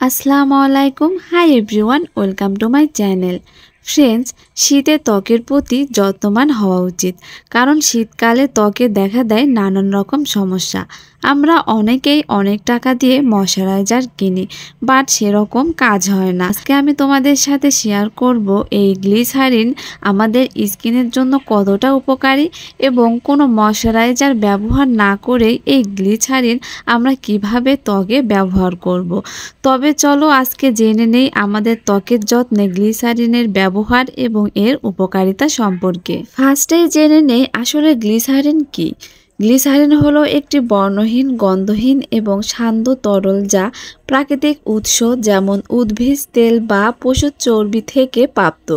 আসসালামু আলাইকুম। Hi everyone, welcome to my channel. Friends, শীতে ত্বকের প্রতি যত্নবান হওয়া উচিত, কারণ শীতকালে ত্বকে দেখা দেয় নানান রকম সমস্যা। আমরা অনেকেই অনেক টাকা দিয়ে ময়শ্চারাইজার কিনি, বাট সেরকম কাজ হয় না। আজকে আমি তোমাদের সাথে শেয়ার করব এই গ্লিসারিন আমাদের স্কিনের জন্য কতটা উপকারী এবং কোনো ময়শ্চারাইজার ব্যবহার না করেই এই গ্লিসারিন আমরা কিভাবে ত্বকে ব্যবহার করব। তবে চলো আজকে জেনে নেই আমাদের ত্বকের যত্নে গ্লিসারিনের ব্যবহার এবং এর উপকারিতা সম্পর্কে। ফার্স্টেই জেনে নেই আসলে গ্লিসারিন কি। গ্লিসারিন হলো একটি বর্ণহীন, গন্ধহীন এবং শান্ত তরল যা প্রাকৃতিক উৎস যেমন উদ্ভিদ তেল বা পশুর চর্বি থেকে প্রাপ্ত।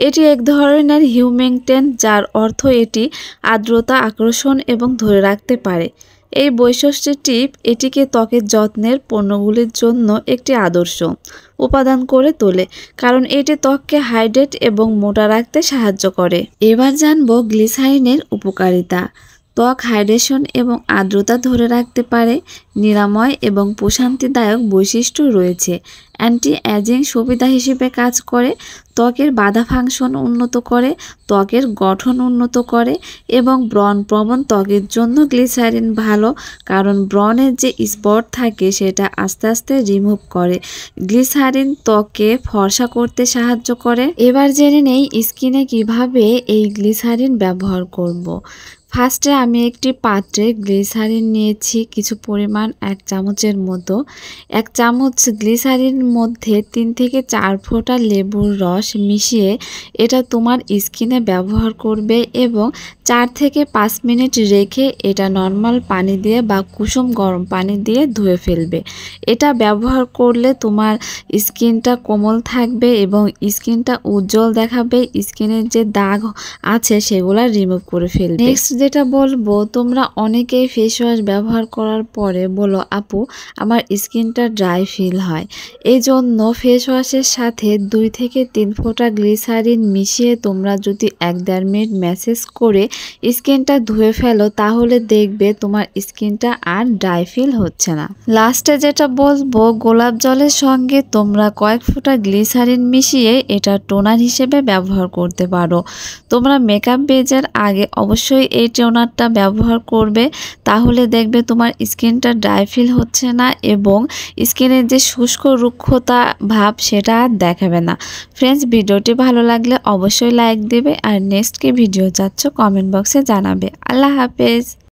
এটি এক ধরনের হিউমেন্টেন্ট, যার অর্থ এটি আর্দ্রতা আকর্ষণ এবং ধরে রাখতে পারে। এই বৈশিষ্ট্যটি এটিকে ত্বকের যত্নের পণ্যগুলির জন্য একটি আদর্শ উপাদান করে তোলে, কারণ এটি ত্বককে হাইড্রেট এবং মোটা রাখতে সাহায্য করে। এবার জানবো গ্লিসারিনের উপকারিতা। ত্বক হাইড্রেশন এবং আর্দ্রতা ধরে রাখতে পারে। নিরাময় এবং প্রশান্তিদায়ক বৈশিষ্ট্য রয়েছে। অ্যান্টি এজিং সুবিধা হিসেবে কাজ করে। ত্বকের বাধা ফাংশন উন্নত করে, ত্বকের গঠন উন্নত করে এবং ব্রণ প্রবণ ত্বকের জন্য গ্লিসারিন ভালো, কারণ ব্রণের যে স্পট থাকে সেটা আস্তে আস্তে রিমুভ করে। গ্লিসারিন ত্বককে ফর্সা করতে সাহায্য করে। এবার জেনে নেই স্কিনে কিভাবে এই গ্লিসারিন ব্যবহার করব। ফার্স্টে আমি একটি পাত্রে গ্লিসারিন নিয়েছি কিছু পরিমাণ, 1 চামচের মতো। 1 চামচ গ্লিসারিন মধ্যে 3 থেকে 4 ফোঁটা লেবুর রস মিশিয়ে এটা তোমার স্কিনে ব্যবহার করবে এবং 4 থেকে 5 মিনিট রেখে এটা নর্মাল পানি দিয়ে বা কুসুম গরম পানি দিয়ে ধুয়ে ফেলবে। এটা ব্যবহার করলে তোমার স্কিনটা কোমল থাকবে এবং স্কিনটা উজ্জ্বল দেখাবে। স্কিনের যে দাগ আছে সেগুলো রিমুভ করে ফেলবে। নেক্সট যেটা বলবো, তোমরা অনেকেই ফেস ওয়াশ ব্যবহার করার পরে বলো আপু আমার স্কিনটা ড্রাই ফিল হয়। এই জন্য ফেস ওয়াশের সাথে 2 থেকে 3 ফোঁটা গ্লিসারিন মিশিয়ে তোমরা যদি 1-1.5 মিনিট ম্যাসেজ করে স্কিনটা ধুয়ে ফেলো, তাহলে দেখবে তোমার স্কিনটা আর ড্রাই ফিল হচ্ছে না। লাস্টে যেটা বলবো, গোলাপ জলের সঙ্গে তোমরা কয়েক ফোঁটা গ্লিসারিন মিশিয়ে এটা টোনার হিসেবে ব্যবহার করতে পারো। তোমরা মেকআপ বেজের আগে অবশ্যই এই টোনারটা ব্যবহার করবে, তাহলে দেখবে তোমার স্কিনটা ড্রাই ফিল হচ্ছে না এবং স্কিনের যে শুষ্ক রুক্ষতা ভাব সেটা আর দেখাবে না। ফ্রেন্ডস, ভিডিওটি ভালো লাগলে অবশ্যই লাইক দেবে আর নেক্সট কি ভিডিও চাচ্ছ কমেন্ট বক্সে জানাবে। আল্লাহ হাফেজ।